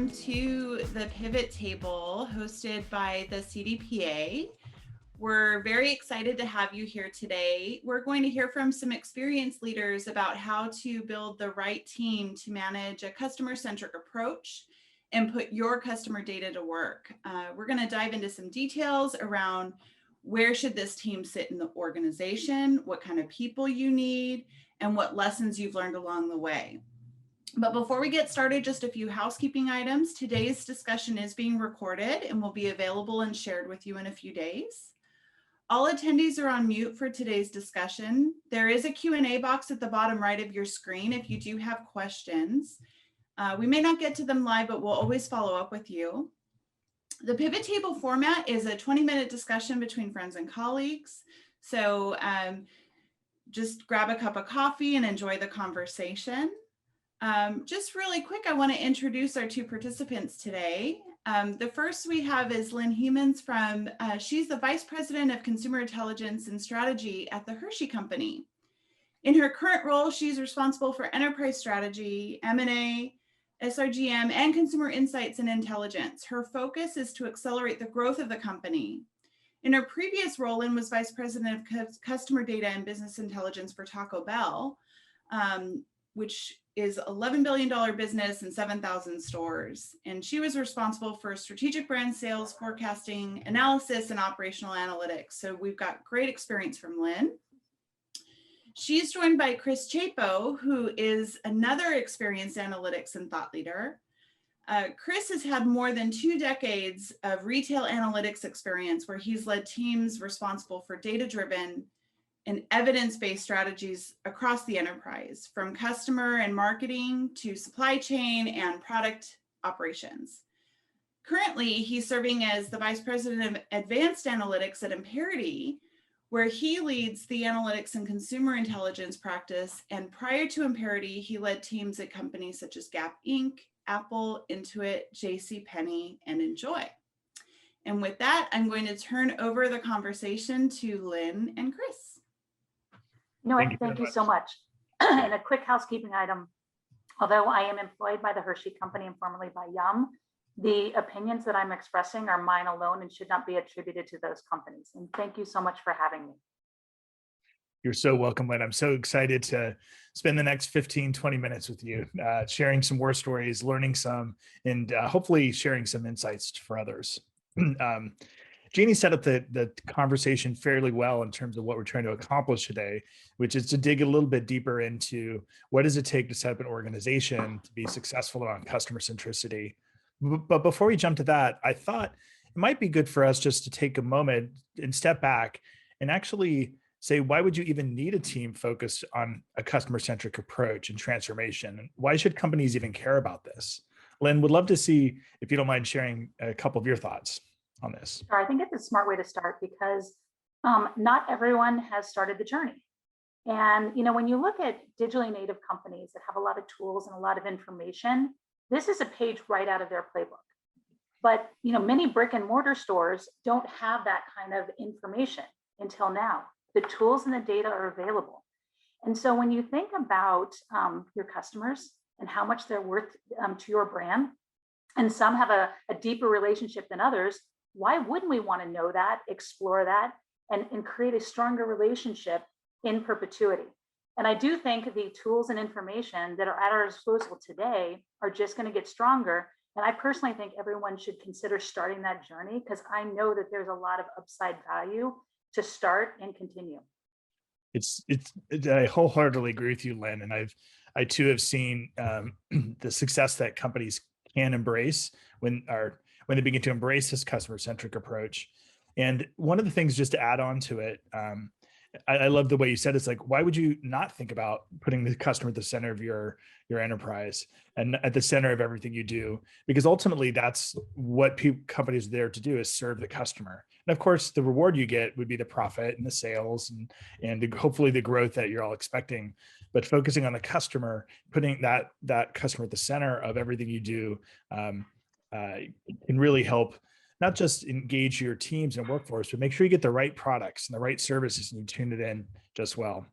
welcome to the Pivot Table hosted by the CDPA. We're very excited to have you here today. We're going to hear from some experienced leaders about how to build the right team to manage a customer-centric approach and put your customer data to work. We're going to dive into some details around where should this team sit in the organization, what kind of people you need, and what lessons you've learned along the way. But before we get started, just a few housekeeping items. Today's discussion is being recorded and will be available and shared with you in a few days. All attendees are on mute for today's discussion. There is a Q&A box at the bottom right of your screen if you do have questions. We may not get to them live, but we'll always follow up with you. The pivot table format is a 20-minute discussion between friends and colleagues. So just grab a cup of coffee and enjoy the conversation. Just really quick, I want to introduce our two participants today. The first we have is Lynn Hemans she's the Vice President of Consumer Intelligence and Strategy at the Hershey Company. In her current role, she's responsible for enterprise strategy, M&A, SRGM, and consumer insights and intelligence. Her focus is to accelerate the growth of the company. In her previous role, Lynn was Vice President of Customer Data and Business Intelligence for Taco Bell, which is $11 billion business and 7,000 stores. And she was responsible for strategic brand sales, forecasting, analysis, and operational analytics. So we've got great experience from Lynn. She's joined by Chris Chapo, who is another experienced analytics and thought leader. Chris has had more than 2 decades of retail analytics experience where he's led teams responsible for data-driven and evidence-based strategies across the enterprise, from customer and marketing to supply chain and product operations. Currently, he's serving as the Vice President of Advanced Analytics at Imperity, where he leads the analytics and consumer intelligence practice. And prior to Imperity, he led teams at companies such as Gap Inc., Apple, Intuit, JCPenney, and Enjoy. And with that, I'm going to turn over the conversation to Lynn and Chris. Thank you so much. And a quick housekeeping item. Although I am employed by the Hershey Company and formerly by Yum, the opinions that I'm expressing are mine alone and should not be attributed to those companies. And thank you so much for having me. You're so welcome, Lynn. I'm so excited to spend the next 15, 20 minutes with you, sharing some war stories, learning some, and hopefully sharing some insights for others. Jeannie set up the conversation fairly well in terms of what we're trying to accomplish today, which is to dig a little bit deeper into what does it take to set up an organization to be successful around customer centricity. But before we jump to that, I thought it might be good for us just to take a moment and step back and actually say, why would you even need a team focused on a customer-centric approach and transformation? Why should companies even care about this? Lynn, would love to see if you don't mind sharing a couple of your thoughts on this. Sure, I think it's a smart way to start because not everyone has started the journey. And when you look at digitally native companies that have a lot of tools and a lot of information, this is a page right out of their playbook. But many brick and mortar stores don't have that kind of information until now. The tools and the data are available. And so when you think about your customers and how much they're worth to your brand, and some have a deeper relationship than others, why wouldn't we want to know that, explore that, and create a stronger relationship in perpetuity? And I do think the tools and information that are at our disposal today are just going to get stronger. And I personally think everyone should consider starting that journey because I know that there's a lot of upside value to start and continue. I wholeheartedly agree with you, Lynn. And I too have seen the success that companies can embrace when they begin to embrace this customer-centric approach. And one of the things, just to add on to it, I love the way you said it's like, why would you not think about putting the customer at the center of your enterprise and at the center of everything you do? Because ultimately, that's what companies are there to do, is serve the customer. And of course, the reward you get would be the profit and the sales and hopefully the growth that you're all expecting. But focusing on the customer, putting that customer at the center of everything you do can really help not just engage your teams and workforce, but make sure you get the right products and the right services and you tune it in just well.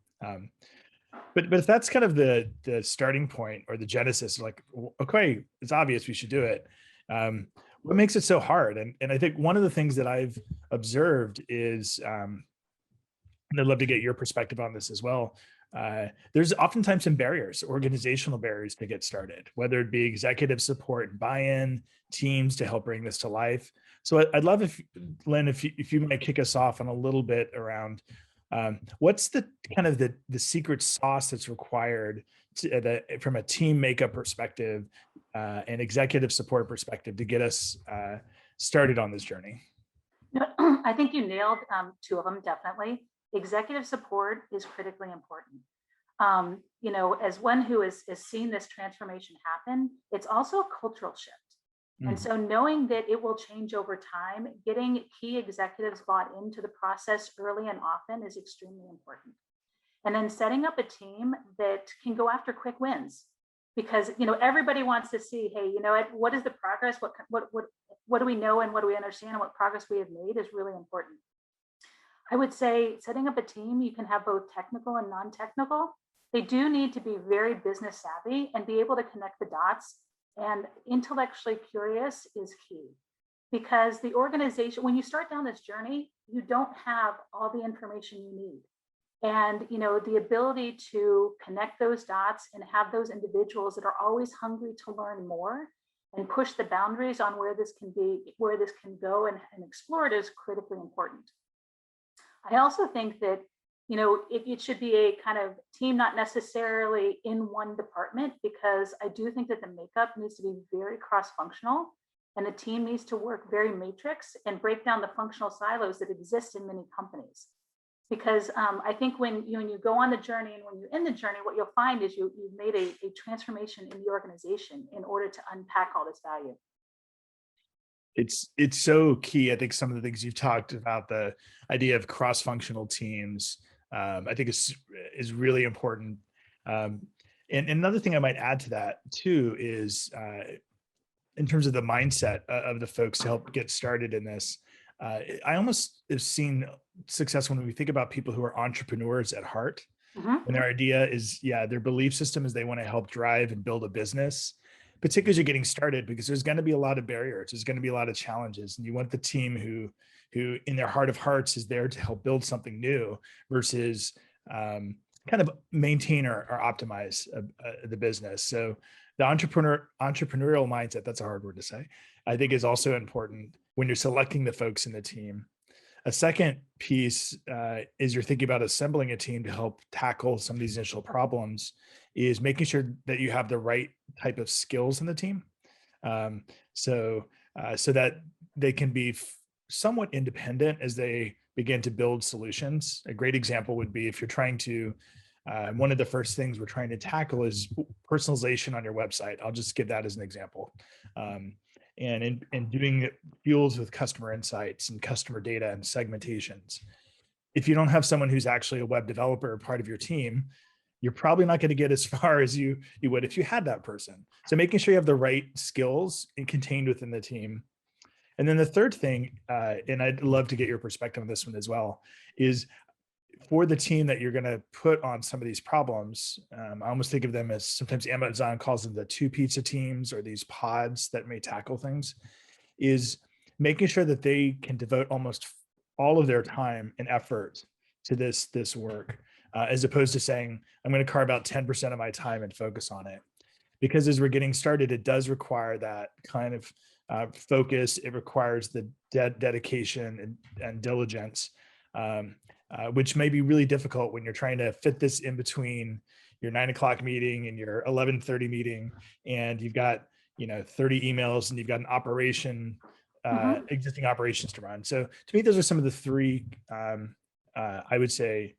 But if that's kind of the starting point or the genesis, like, okay, it's obvious we should do it. What makes it so hard? And I think one of the things that I've observed is, and I'd love to get your perspective on this as well. There's oftentimes some barriers, organizational barriers to get started, whether it be executive support and buy-in, teams to help bring this to life. So I'd love if, Lynn, if you might kick us off on a little bit around what's the kind of the secret sauce that's required from a team makeup perspective and executive support perspective to get us started on this journey. I think you nailed two of them, definitely. Executive support is critically important. As one who has seen this transformation happen, it's also a cultural shift. And so knowing that it will change over time, getting key executives bought into the process early and often is extremely important. And then setting up a team that can go after quick wins, because everybody wants to see, hey, what is the progress? What do we know and what do we understand and what progress we have made is really important. I would say setting up a team, you can have both technical and non-technical. They do need to be very business savvy and be able to connect the dots. And intellectually curious is key, because the organization, when you start down this journey, you don't have all the information you need. And the ability to connect those dots and have those individuals that are always hungry to learn more and push the boundaries on where this can go and explore it is critically important. I also think that it should be a kind of team, not necessarily in one department, because I do think that the makeup needs to be very cross-functional, and the team needs to work very matrix and break down the functional silos that exist in many companies. Because I think when you go on the journey and when you're in the journey, what you'll find is you've made a transformation in the organization in order to unpack all this value. It's so key. I think some of the things you've talked about, the idea of cross-functional teams, I think is really important. And another thing I might add to that too is in terms of the mindset of the folks to help get started in this. I almost have seen success when we think about people who are entrepreneurs at heart, and their idea is, their belief system is they want to help drive and build a business, particularly as you're getting started, because there's going to be a lot of barriers. There's going to be a lot of challenges, and you want the team who in their heart of hearts is there to help build something new versus kind of maintain or optimize the business. So the entrepreneurial mindset, that's a hard word to say, I think is also important when you're selecting the folks in the team. A second piece is you're thinking about assembling a team to help tackle some of these initial problems is making sure that you have the right type of skills in the team. So that they can be somewhat independent as they begin to build solutions. A great example would be if you're trying to, one of the first things we're trying to tackle is personalization on your website. I'll just give that as an example. And in doing fuels with customer insights and customer data and segmentations. If you don't have someone who's actually a web developer part of your team, you're probably not going to get as far as you would if you had that person. So making sure you have the right skills contained within the team. And then the third thing, and I'd love to get your perspective on this one as well, is for the team that you're going to put on some of these problems. I almost think of them as, sometimes Amazon calls them the 2 pizza teams, or these pods that may tackle things, is making sure that they can devote almost all of their time and effort to this work, as opposed to saying, I'm going to carve out 10% of my time and focus on it. Because as we're getting started, it does require that kind of focus. It requires the dedication and diligence, which may be really difficult when you're trying to fit this in between your 9 o'clock meeting and your 11:30 meeting, and you've got 30 emails and you've got an operation, existing operations to run. So to me, those are some of the 3 I would say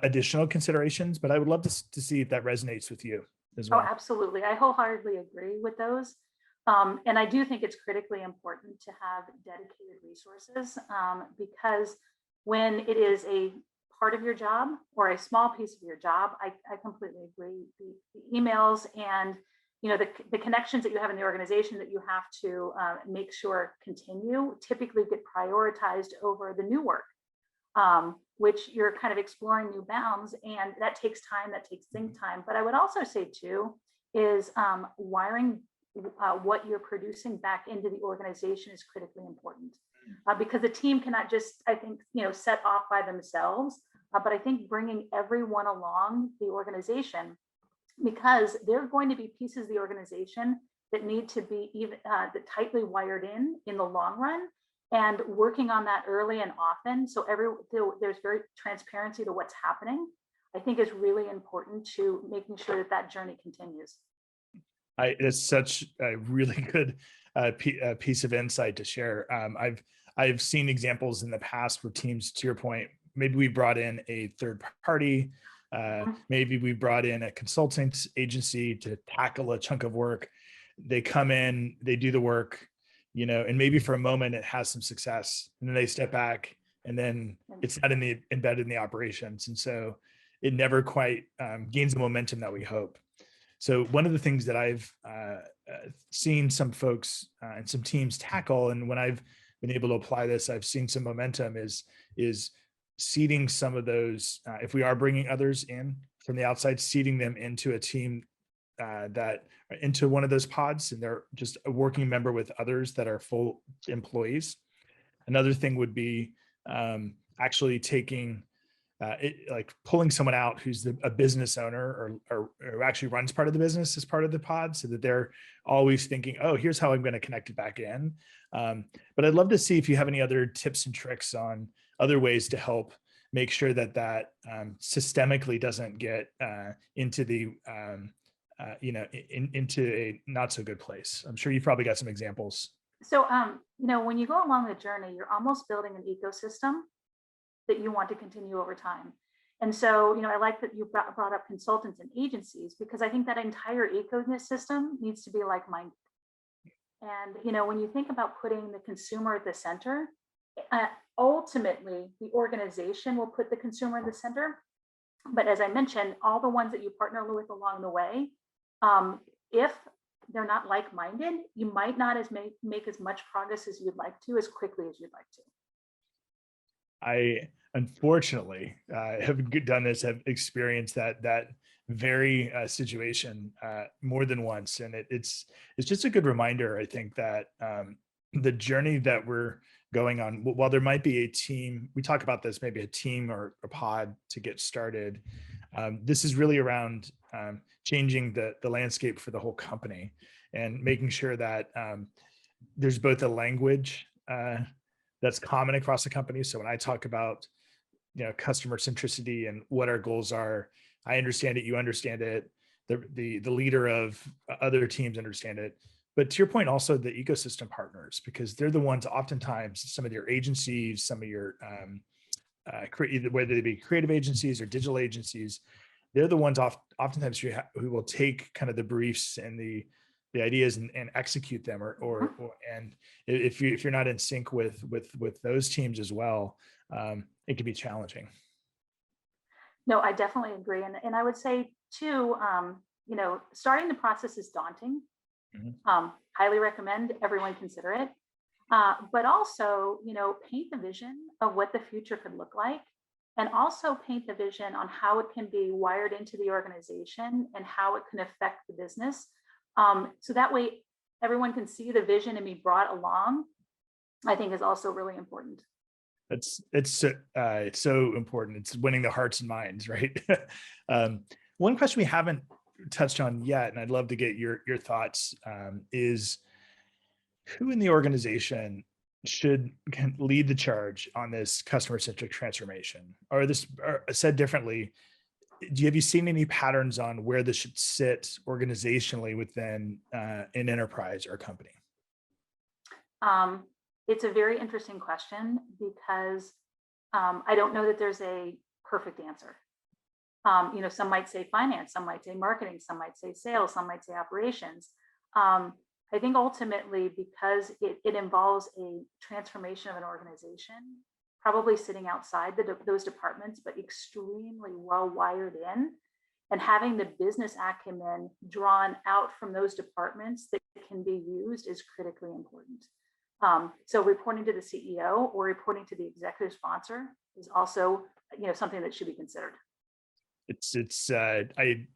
additional considerations, but I would love to see if that resonates with you as well. Oh, absolutely. I wholeheartedly agree with those. And I do think it's critically important to have dedicated resources, because when it is a part of your job or a small piece of your job, I completely agree. The emails and the connections that you have in the organization that you have to make sure continue typically get prioritized over the new work. which you're kind of exploring new bounds, and that takes time, that takes think time. But I would also say too, is wiring what you're producing back into the organization is critically important, because the team cannot just, I think, set off by themselves, but I think bringing everyone along the organization, because there are going to be pieces of the organization that need to be even tightly wired in the long run, and working on that early and often, so there's very transparency to what's happening, I think is really important to making sure that that journey continues. It's such a really good piece of insight to share. I've seen examples in the past where teams, to your point, maybe we brought in a third party, maybe we brought in a consulting agency to tackle a chunk of work. They come in, they do the work, and maybe for a moment it has some success, and then they step back, and then it's not embedded in the operations, and so it never quite gains the momentum that we hope. So one of the things that I've seen some folks and some teams tackle, and when I've been able to apply this, I've seen some momentum is seeding some of those. If we are bringing others in from the outside, seeding them into a team that into one of those pods, and they're just a working member with others that are full employees. Another thing would be actually taking like pulling someone out who's a business owner or actually runs part of the business as part of the pod, so that they're always thinking, oh, here's how I'm going to connect it back in. But I'd love to see if you have any other tips and tricks on other ways to help make sure that systemically doesn't get into the into a not so good place. I'm sure you've probably got some examples. So, when you go along the journey, you're almost building an ecosystem that you want to continue over time. And so, I like that you brought up consultants and agencies, because I think that entire ecosystem needs to be like-minded. And, when you think about putting the consumer at the center, ultimately the organization will put the consumer in the center. But as I mentioned, all the ones that you partner with along the way, if they're not like-minded, you might not make as much progress as you'd like to, as quickly as you'd like to. I unfortunately have done this, have experienced that very situation more than once, and it's just a good reminder, I think, that the journey that we're going on, while there might be a team, we talk about this, maybe a team or a pod to get started, this is really around changing the landscape for the whole company, and making sure that there's both a language that's common across the company. So when I talk about, customer centricity and what our goals are, I understand it, you understand it, the leader of other teams understand it. But to your point, also the ecosystem partners, because they're the ones, oftentimes, some of your agencies, some of your whether they be creative agencies or digital agencies, they're the ones oftentimes who will take kind of the briefs and the ideas and execute them, and if you're not in sync with those teams as well, it can be challenging. No, I definitely agree. And I would say too, starting the process is daunting. Highly recommend everyone consider it. But also, paint the vision of what the future could look like, and also paint the vision on how it can be wired into the organization and how it can affect the business. So that way everyone can see the vision and be brought along, I think is also really important. It's so important. It's winning the hearts and minds, right? One question we haven't touched on yet, and I'd love to get your thoughts, is who in the organization can lead the charge on this customer-centric transformation? Or said differently, have you seen any patterns on where this should sit organizationally within an enterprise or company? It's a very interesting question, because I don't know that there's a perfect answer. Some might say finance, some might say marketing, some might say sales, some might say operations. I think ultimately, because it involves a transformation of an organization, probably sitting outside those departments, but extremely well wired in, and having the business acumen drawn out from those departments that can be used is critically important. So reporting to the CEO or reporting to the executive sponsor is also, something that should be considered. I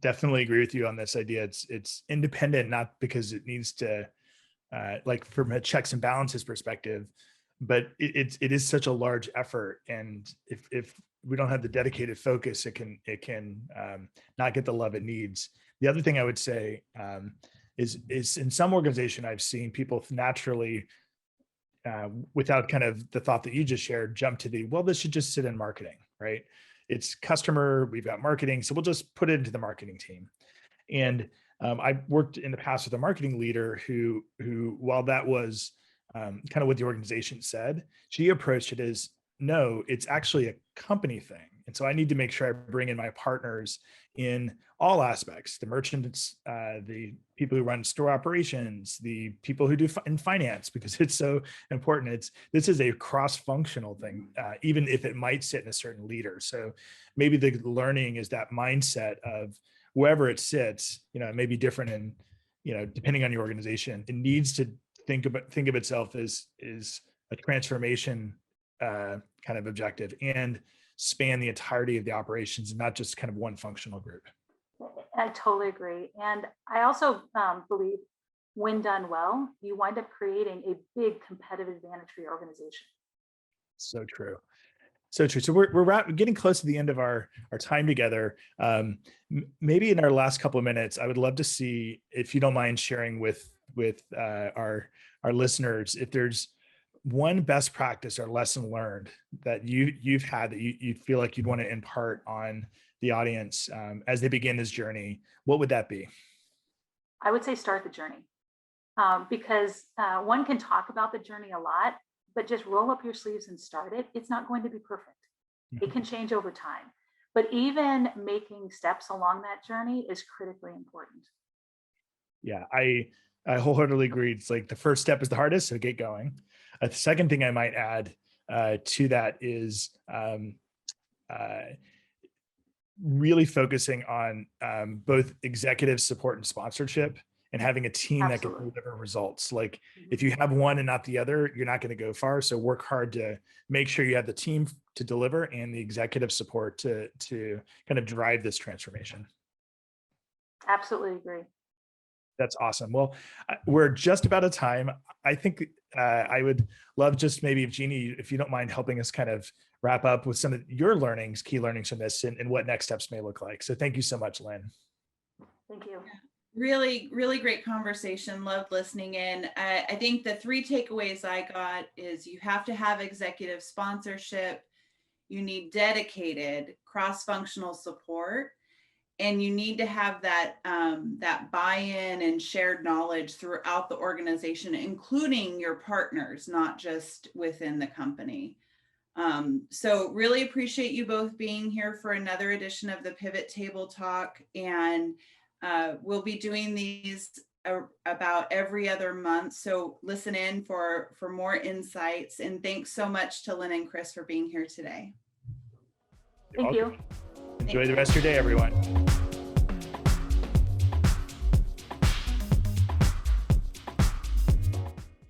definitely agree with you on this idea. It's independent, not because it needs to, like from a checks and balances perspective, but it is such a large effort. And if we don't have the dedicated focus, it can not get the love it needs. The other thing I would say is in some organization, I've seen people naturally, without kind of the thought that you just shared, jump to well, this should just sit in marketing, right? It's customer, we've got marketing, so we'll just put it into the marketing team. And I worked in the past with a marketing leader who while that was kind of what the organization said, she approached it as, no, it's actually a company thing. And so I need to make sure I bring in my partners in all aspects, the merchants, the people who run store operations, the people who do in finance, because it's so important. This is a cross-functional thing, even if it might sit in a certain leader. So maybe the learning is that mindset of wherever it sits, it may be different in, depending on your organization. It needs to think of itself as a transformation kind of objective and span the entirety of the operations, and not just kind of one functional group. I totally agree. And I also believe when done well, you wind up creating a big competitive advantage for your organization. So true. So true. So we're getting close to the end of our time together. Maybe in our last couple of minutes, I would love to see, if you don't mind sharing with our listeners, if there's one best practice or lesson learned that you've had that you feel like you'd want to impart on the audience as they begin this journey, what would that be? I would say start the journey, because one can talk about the journey a lot, but just roll up your sleeves and start it. It's not going to be perfect. It can change over time, but even making steps along that journey is critically important. Yeah, I wholeheartely agree. It's like the first step is the hardest, so get going. The second thing I might add to that is really focusing on both executive support and sponsorship, and having a team Absolutely. that can deliver results. Like if you have one and not the other, you're not going to go far. So work hard to make sure you have the team to deliver and the executive support to kind of drive this transformation. Absolutely agree. That's awesome. Well, we're just about out of time. I think I would love just maybe if Jeannie, if you don't mind helping us kind of wrap up with some of your learnings, key learnings from this, and what next steps may look like. So thank you so much, Lynn. Thank you. Really, really great conversation. Loved listening in. I think the 3 takeaways I got is you have to have executive sponsorship, you need dedicated cross-functional support, and you need to have that that buy-in and shared knowledge throughout the organization, including your partners, not just within the company. So really appreciate you both being here for another edition of the Pivot Table Talk, and we'll be doing these about every other month. So listen in for more insights, and thanks so much to Lynn and Chris for being here today. Thank you. Enjoy the rest of your day, everyone.